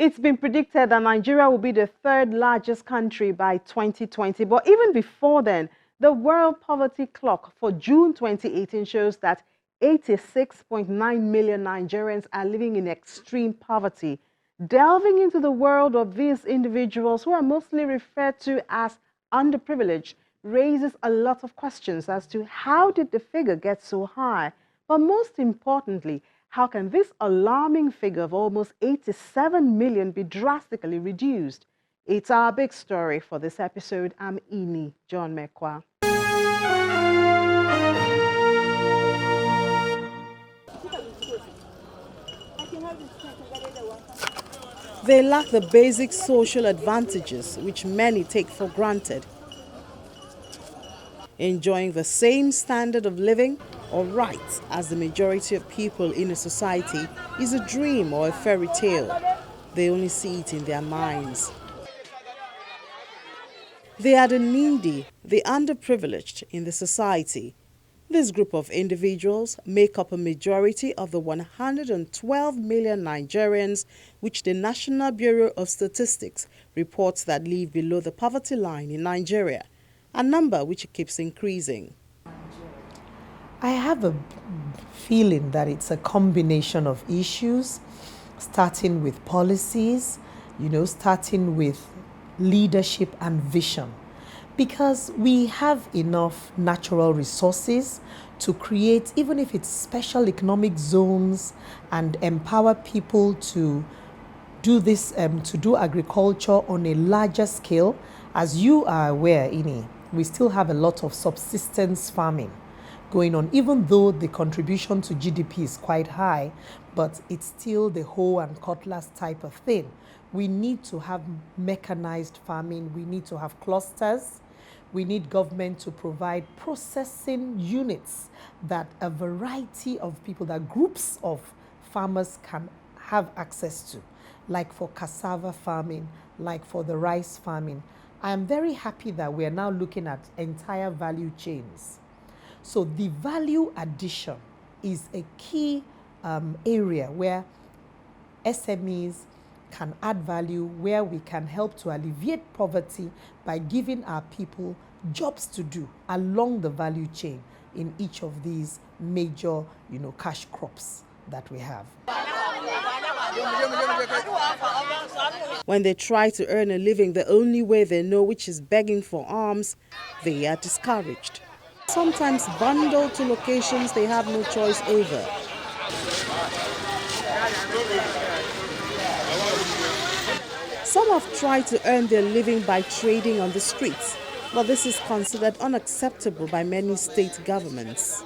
It's been predicted that Nigeria will be the third largest country by 2020. But even before then, the World Poverty Clock for June 2018 shows that 86.9 million Nigerians are living in extreme poverty. Delving into the world of these individuals, who are mostly referred to as underprivileged, raises a lot of questions as to how did the figure get so high? But most importantly, how can this alarming figure of almost 87 million be drastically reduced? It's our big story for this episode. I'm Ini John Mekwa. They lack the basic social advantages which many take for granted. Enjoying the same standard of living or rights as the majority of people in a society is a dream or a fairy tale. They only see it in their minds. They are the needy, the underprivileged in the society. This group of individuals make up a majority of the 112 million Nigerians which the National Bureau of Statistics reports that live below the poverty line in Nigeria, a number which keeps increasing. I have a feeling that it's a combination of issues, starting with policies, starting with leadership and vision. Because we have enough natural resources to create, even if it's special economic zones, and empower people to do this, to do agriculture on a larger scale. As you are aware, Ini, we still have a lot of subsistence farming going on, even though the contribution to GDP is quite high, but it's still the hoe and cutlass type of thing. We need to have mechanized farming. We need to have clusters. We need government to provide processing units that a variety of people, that groups of farmers can have access to, like for cassava farming, like for the rice farming. I am very happy that we are now looking at entire value chains. So the value addition is a key area where SMEs can add value, where we can help to alleviate poverty by giving our people jobs to do along the value chain in each of these major, cash crops that we have. When they try to earn a living the only way they know, which is begging for alms, they are discouraged. Sometimes bundled to locations they have no choice over. Some have tried to earn their living by trading on the streets, but this is considered unacceptable by many state governments.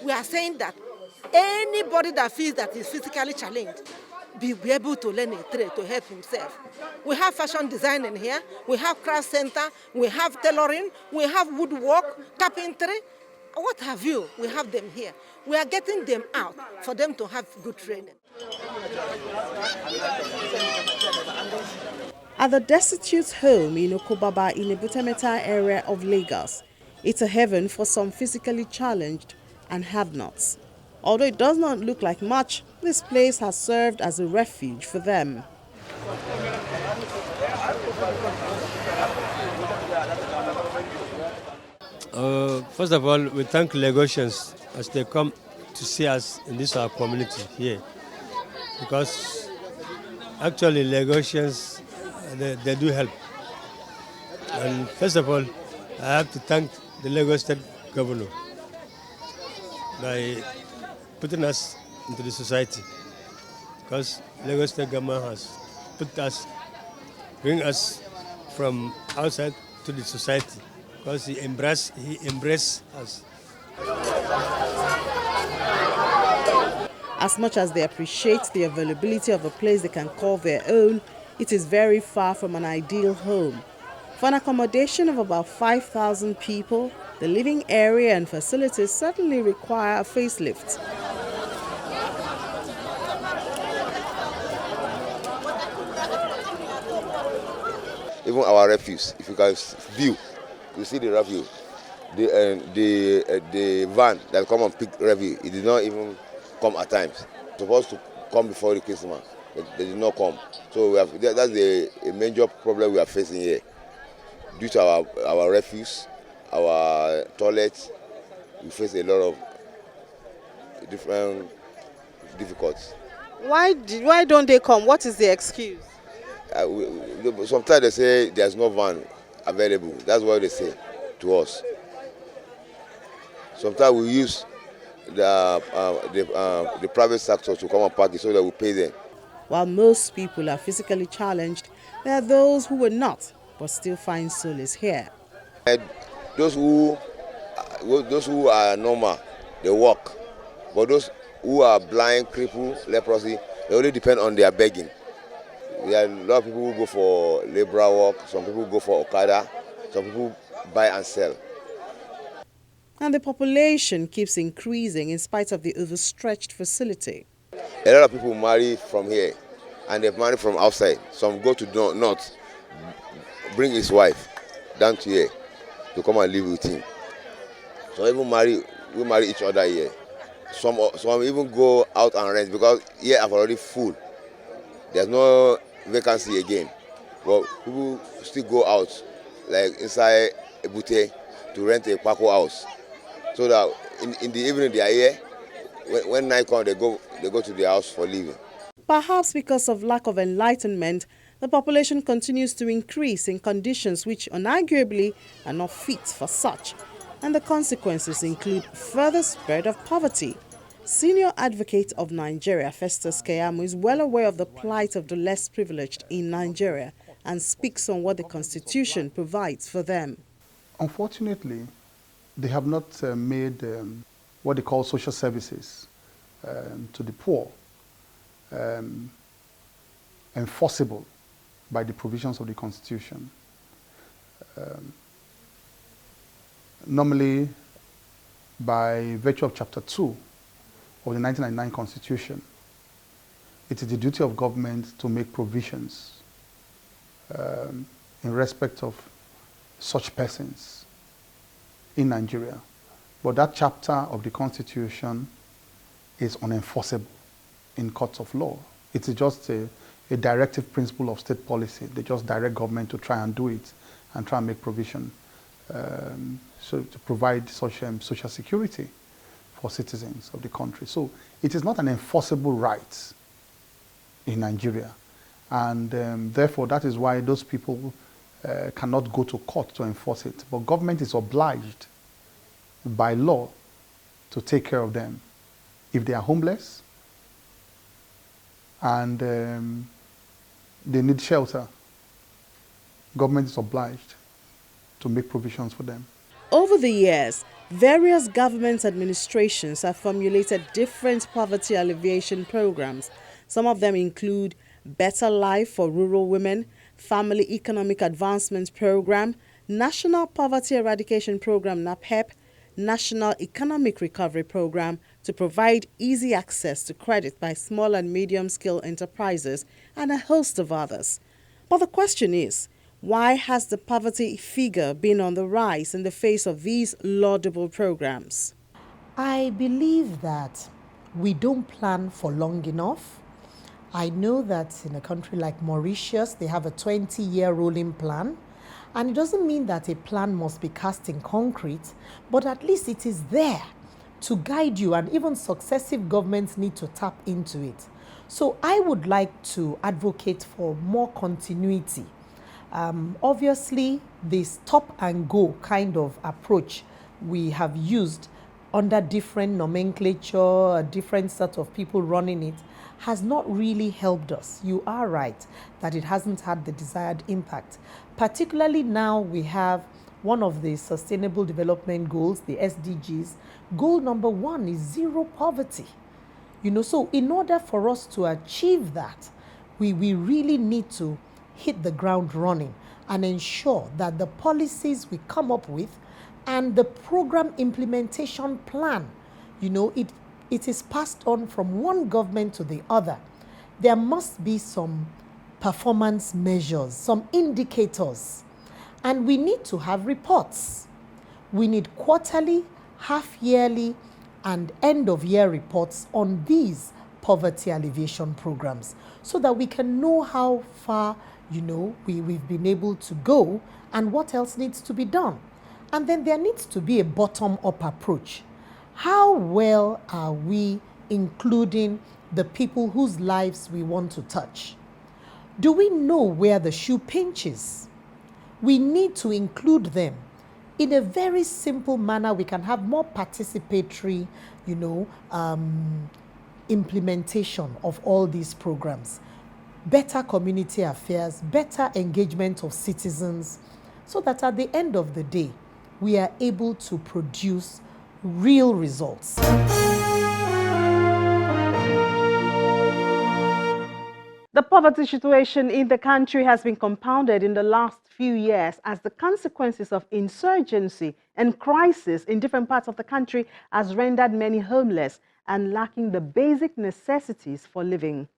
We are saying that anybody that feels that is physically challenged be able to learn a trade to help himself. We have fashion design in here, we have craft center, we have tailoring, we have woodwork, carpentry, what have you, we have them here. We are getting them out for them to have good training. At the Destitutes home in OKOBABA in the Butameta area of Lagos, it's a heaven for some physically challenged and have-nots. Although it does not look like much, this place has served as a refuge for them. First of all, we thank Lagosians as they come to see us in this our community here. Because actually Lagosians, they do help. And first of all, I have to thank the Lagos State Governor by putting us into the society. Because Lagos State Government has bring us from outside to the society. Because he embraced us. As much as they appreciate the availability of a place they can call their own, it is very far from an ideal home. For an accommodation of about 5,000 people, the living area and facilities certainly require a facelift. Even our refuse, if you guys view, you see the refuse, the van that come and pick refuse, it did not even come at times. It's supposed to come before the Christmas. they did not come. So that's a major problem we are facing here. Due to our refuse, our toilets, we face a lot of different difficulties. Why don't they come? What is the excuse? Sometimes they say there's no van available. That's what they say to us. Sometimes we use the private sector to come and park it so that we pay them. While most people are physically challenged, there are those who were not, but still find solace here. And those who are normal, they walk. But those who are blind, crippled, leprosy, they only depend on their begging. There are a lot of people who go for labor work, some people go for Okada, some people buy and sell. And the population keeps increasing in spite of the overstretched facility. A lot of people marry from here, and they marry from outside. Some go to north, bring his wife down to here to come and live with him. Some even we marry each other here. Some even go out and rent because here I've already full. There's no vacancy again. But people still go out, like inside a boutique, to rent a Paco house. So that in the evening they are here. When night comes, they go to the house for living. Perhaps because of lack of enlightenment, the population continues to increase in conditions which unarguably are not fit for such. And the consequences include further spread of poverty. Senior advocate of Nigeria, FESTUS KEYAMO, is well aware of the plight of the less privileged in Nigeria and speaks on what the Constitution provides for them. Unfortunately, they have not made what they call social services to the poor enforceable by the provisions of the Constitution. Normally, by virtue of Chapter 2 of the 1999 Constitution, it is the duty of government to make provisions in respect of such persons in Nigeria. But that chapter of the Constitution is unenforceable in courts of law. It is just a directive principle of state policy. They just direct government to try and do it and try and make provision so to provide such social security for citizens of the country. So it is not an enforceable right in Nigeria. And therefore, that is why those people cannot go to court to enforce it. But government is obliged by law to take care of them. If they are homeless and they need shelter, government is obliged to make provisions for them. Over the years, various government administrations have formulated different poverty alleviation programs. Some of them include Better Life for Rural Women, Family Economic Advancement Program, National Poverty Eradication Program (NAPEP), National Economic Recovery Program to provide easy access to credit by small and medium-scale enterprises, and a host of others. But the question is, why has the poverty figure been on the rise in the face of these laudable programs? I believe that we don't plan for long enough. I know that in a country like Mauritius, they have a 20-year rolling plan. And it doesn't mean that a plan must be cast in concrete, but at least it is there to guide you, and even successive governments need to tap into it. So I would like to advocate for more continuity. Obviously, the stop and go kind of approach we have used under different nomenclature, a different set of people running it, has not really helped us. You are right that it hasn't had the desired impact. Particularly now we have one of the Sustainable Development Goals, the SDGs. Goal number 1 is zero poverty. So in order for us to achieve that, we really need to hit the ground running and ensure that the policies we come up with and the program implementation plan, it is passed on from one government to the other. There must be some performance measures, some indicators, and we need to have reports. We need quarterly, half-yearly, and end-of-year reports on these poverty alleviation programs so that we can know how far, we've been able to go and what else needs to be done. And then there needs to be a bottom-up approach. How well are we including the people whose lives we want to touch? Do we know where the shoe pinches? We need to include them. In a very simple manner, we can have more participatory, implementation of all these programs. Better community affairs, better engagement of citizens, so that at the end of the day, we are able to produce real results. The poverty situation in the country has been compounded in the last few years as the consequences of insurgency and crisis in different parts of the country has rendered many homeless and lacking the basic necessities for living.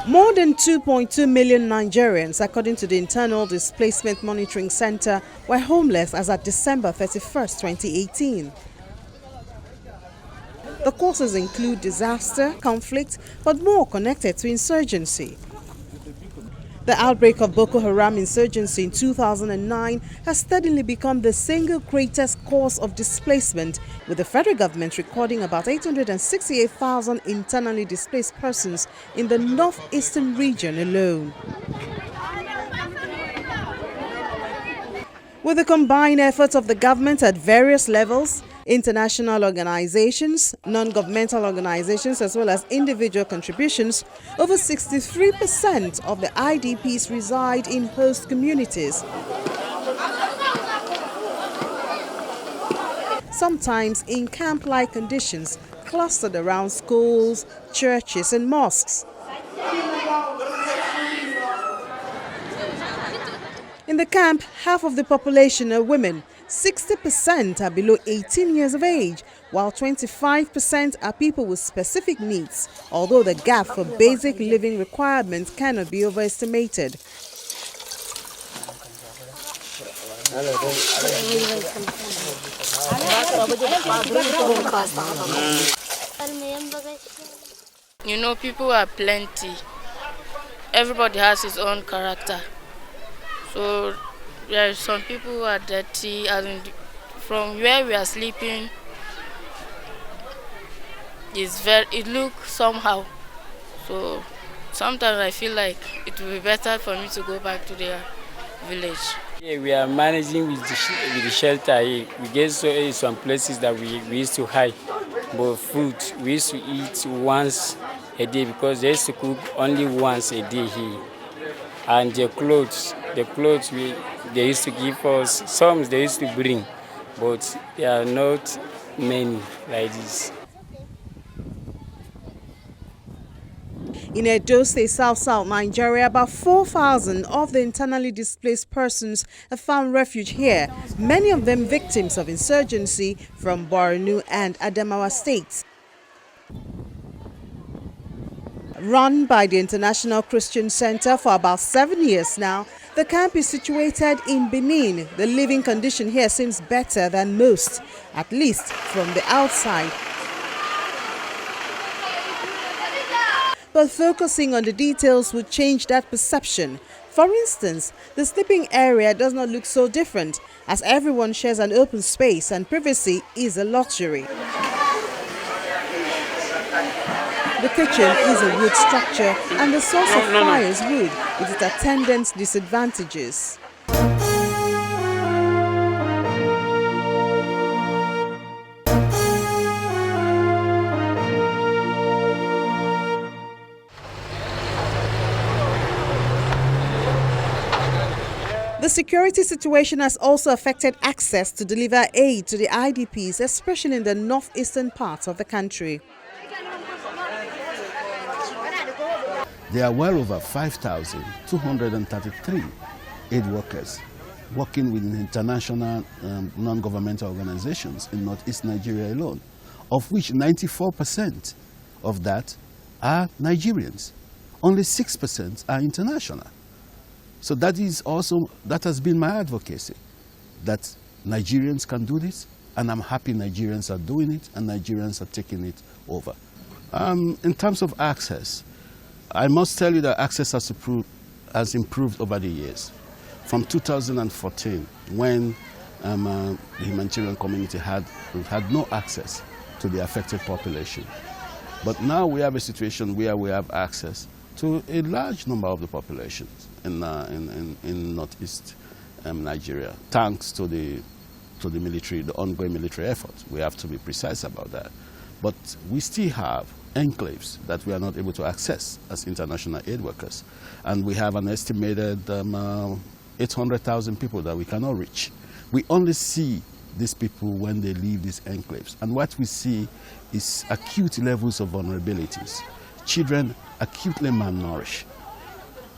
More than 2.2 million Nigerians, according to the Internal Displacement Monitoring Center, were homeless as at December 31st, 2018. The causes include disaster, conflict, but more connected to insurgency. The outbreak of Boko Haram insurgency in 2009 has steadily become the single greatest cause of displacement, with the federal government recording about 868,000 internally displaced persons in the northeastern region alone. With the combined efforts of the government at various levels, international organizations, non-governmental organizations, as well as individual contributions, over 63% of the IDPs reside in host communities. Sometimes in camp-like conditions, clustered around schools, churches, and mosques. In the camp, half of the population are women. 60% are below 18 years of age, while 25% are people with specific needs, although the gap for basic living requirements cannot be overestimated. People are plenty. Everybody has his own character. So there are some people who are dirty, and from where we are sleeping, it looks somehow. So sometimes I feel like it will be better for me to go back to their village. Yeah, we are managing with the shelter. We get some places that we used to hide, but food we used to eat once a day because they used to cook only once a day here. And the clothes they used to give us, some they used to bring, but there are not many like this. In Edo State, South Nigeria, about 4,000 of the internally displaced persons have found refuge here, many of them victims of insurgency from Borno and Adamawa states. Run by the International Christian Center for about 7 years now, the camp is situated in Benin. The living condition here seems better than most, at least from the outside. But focusing on the details would change that perception. For instance, the sleeping area does not look so different, as everyone shares an open space and privacy is a luxury. The kitchen is a wood structure and the source of fire is wood, with its attendant disadvantages. The security situation has also affected access to deliver aid to the IDPs, especially in the northeastern parts of the country. There are well over 5,233 aid workers working with international non-governmental organizations in Northeast Nigeria alone, of which 94% of that are Nigerians. Only 6% are international. So that has been my advocacy, that Nigerians can do this, and I'm happy Nigerians are doing it and Nigerians are taking it over. In terms of access, I must tell you that access has improved over the years. From 2014, when the humanitarian community had no access to the affected population. But now we have a situation where we have access to a large number of the populations in northeast Nigeria, thanks to the military, the ongoing military efforts. We have to be precise about that. But we still have enclaves that we are not able to access as international aid workers. And we have an estimated 800,000 people that we cannot reach. We only see these people when they leave these enclaves. And what we see is acute levels of vulnerabilities. Children acutely malnourished,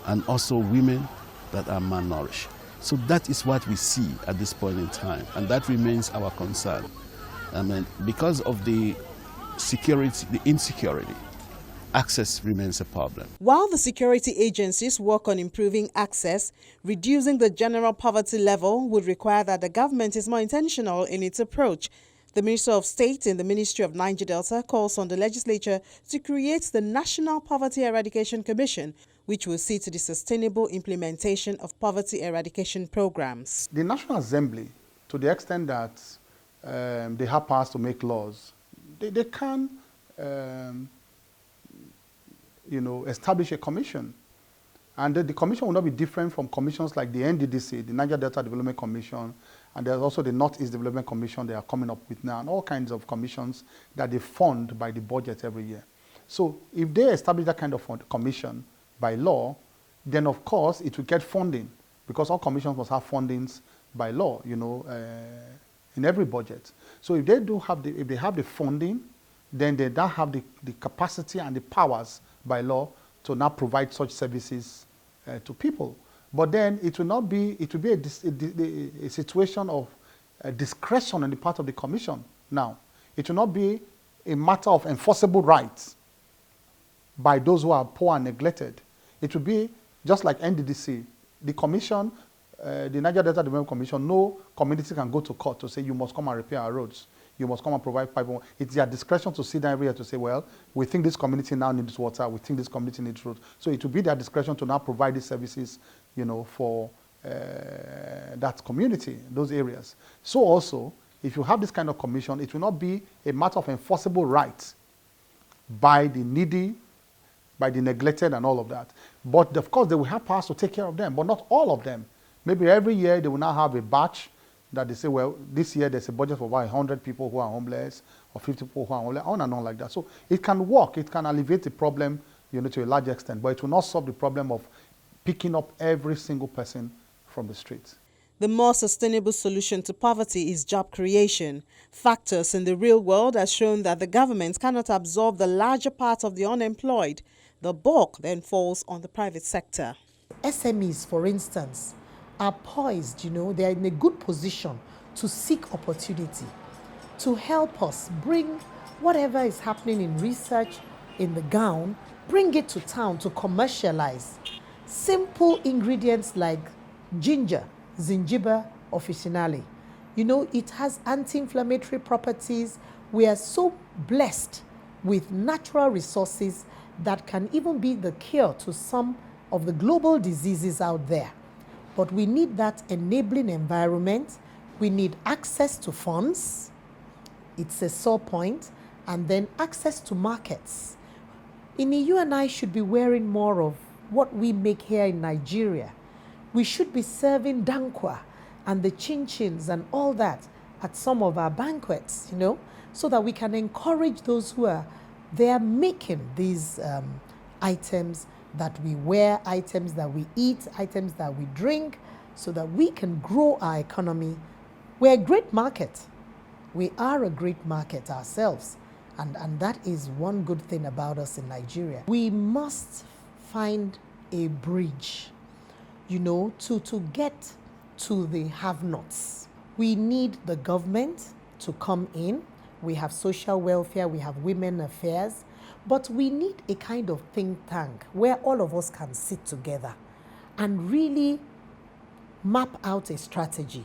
and also women that are malnourished. So that is what we see at this point in time, and that remains our concern. Because of the insecurity, access remains a problem. While the security agencies work on improving access, reducing the general poverty level would require that the government is more intentional in its approach. The Minister of State in the Ministry of Niger Delta calls on the legislature to create the National Poverty Eradication Commission, which will see to the sustainable implementation of poverty eradication programs. The National Assembly, to the extent that they have powers to make laws, they can establish a commission. And the commission will not be different from commissions like the NDDC, the Niger Delta Development Commission, and there's also the Northeast Development Commission they are coming up with now, and all kinds of commissions that they fund by the budget every year. So if they establish that kind of commission by law, then of course it will get funding, because all commissions must have fundings by law, in every budget. So if they have the funding, then they now have the capacity and the powers by law to now provide such services to people. But then it will be a situation of discretion on the part of the commission. Now, it will not be a matter of enforceable rights by those who are poor and neglected. It will be just like NDDC. The commission, the Niger Delta Development Commission, no community can go to court to say you must come and repair our roads. You must come and provide pipe. It's their discretion to sit down every year to say, well, we think this community now needs water, we think this community needs roads. So it will be their discretion to now provide these services, for that community, those areas. So also, if you have this kind of commission, it will not be a matter of enforceable rights by the needy, by the neglected and all of that. But of course, they will have powers to take care of them, but not all of them. Maybe every year they will now have a batch that they say, well, this year there's a budget for about 100 people who are homeless, or 50 people who are homeless, on and on like that. So it can work, it can alleviate the problem, to a large extent, but it will not solve the problem of picking up every single person from the streets. The more sustainable solution to poverty is job creation. Factors in the real world have shown that the government cannot absorb the larger part of the unemployed. The bulk then falls on the private sector. SMEs, for instance, are poised, they are in a good position to seek opportunity, to help us bring whatever is happening in research in the gown, bring it to town to commercialize. Simple ingredients like ginger, Zingiber officinale. It has anti-inflammatory properties. We are so blessed with natural resources that can even be the cure to some of the global diseases out there. But we need that enabling environment. We need access to funds. It's a sore point. And then access to markets. You and I should be wearing more of what we make here in Nigeria. We should be serving dankwa and the chin-chins and all that at some of our banquets, so that we can encourage those who are there making these items that we wear, items that we eat, items that we drink, so that we can grow our economy. We're a great market. We are a great market ourselves. And that is one good thing about us in Nigeria. We must find a bridge, to get to the have-nots. We need the government to come in. We have social welfare, we have women affairs, but we need a kind of think tank where all of us can sit together and really map out a strategy.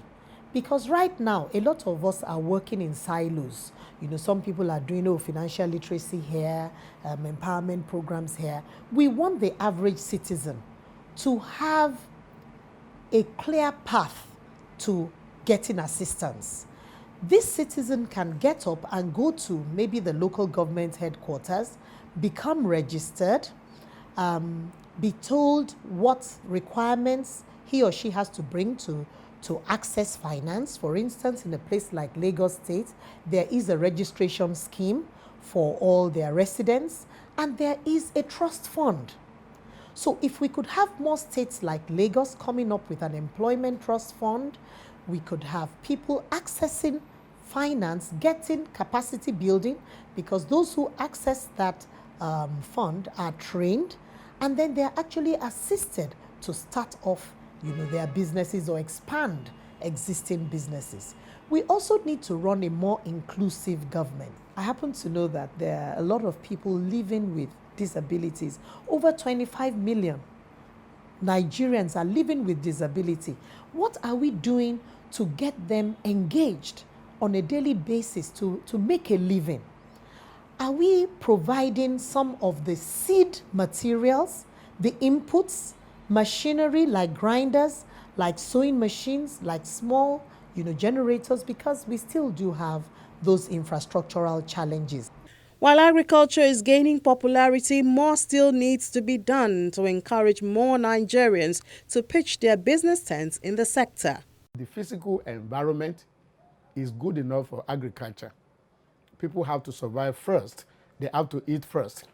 Because right now, a lot of us are working in silos. You know, some people are doing financial literacy here, empowerment programs here. We want the average citizen to have a clear path to getting assistance. This citizen can get up and go to maybe the local government headquarters, become registered, be told what requirements he or she has to bring to access finance. For instance, in a place like Lagos State, there is a registration scheme for all their residents, and there is a trust fund. So if we could have more states like Lagos coming up with an employment trust fund, we could have people accessing finance, getting capacity building, because those who access that fund are trained, and then they're actually assisted to start off, you know, their businesses or expand existing businesses. We also need to run a more inclusive government. I happen to know that there are a lot of people living with disabilities. Over 25 million Nigerians are living with disability. What are we doing to get them engaged on a daily basis to make a living? Are we providing some of the seed materials, the inputs, machinery like grinders, like sewing machines, like small, you know, generators? Because we still do have those infrastructural challenges. While agriculture is gaining popularity, more still needs to be done to encourage more Nigerians to pitch their business tents in the sector. The physical environment is good enough for agriculture. People have to survive first. They have to eat first.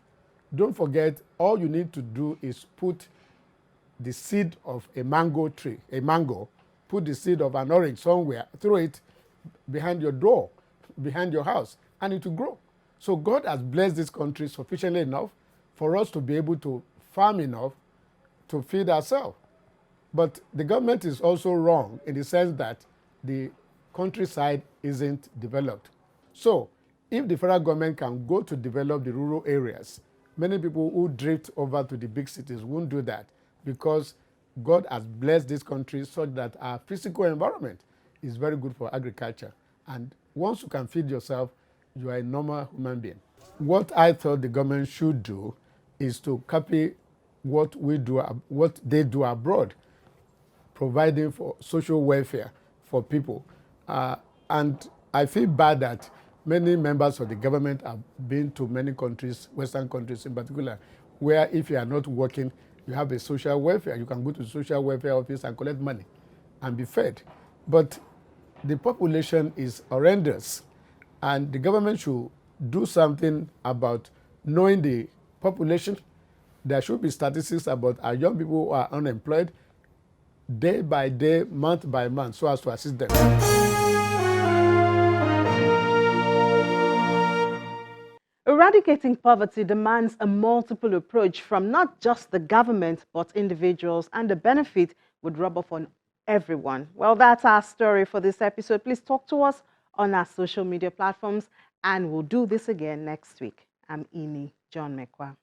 Don't forget, all you need to do is put the seed of a mango tree, put the seed of an orange somewhere, throw it behind your door, behind your house, and it will grow. So God has blessed this country sufficiently enough for us to be able to farm enough to feed ourselves. But the government is also wrong in the sense that the countryside isn't developed. So if the federal government can go to develop the rural areas, many people who drift over to the big cities won't do that, because God has blessed this country such that our physical environment is very good for agriculture. And once you can feed yourself, you are a normal human being. What I thought the government should do is to copy what they do abroad, providing for social welfare for people. And I feel bad that many members of the government have been to many countries, Western countries in particular, where if you are not working, you have a social welfare. You can go to the social welfare office and collect money and be fed. But the population is horrendous, and the government should do something about knowing the population. There should be statistics about our young people who are unemployed day by day, month by month, so as to assist them. Eradicating poverty demands a multiple approach from not just the government, but individuals, and the benefit would rub off on everyone. Well, that's our story for this episode. Please talk to us on our social media platforms, and we'll do this again next week. I'm Ini John Mekwa.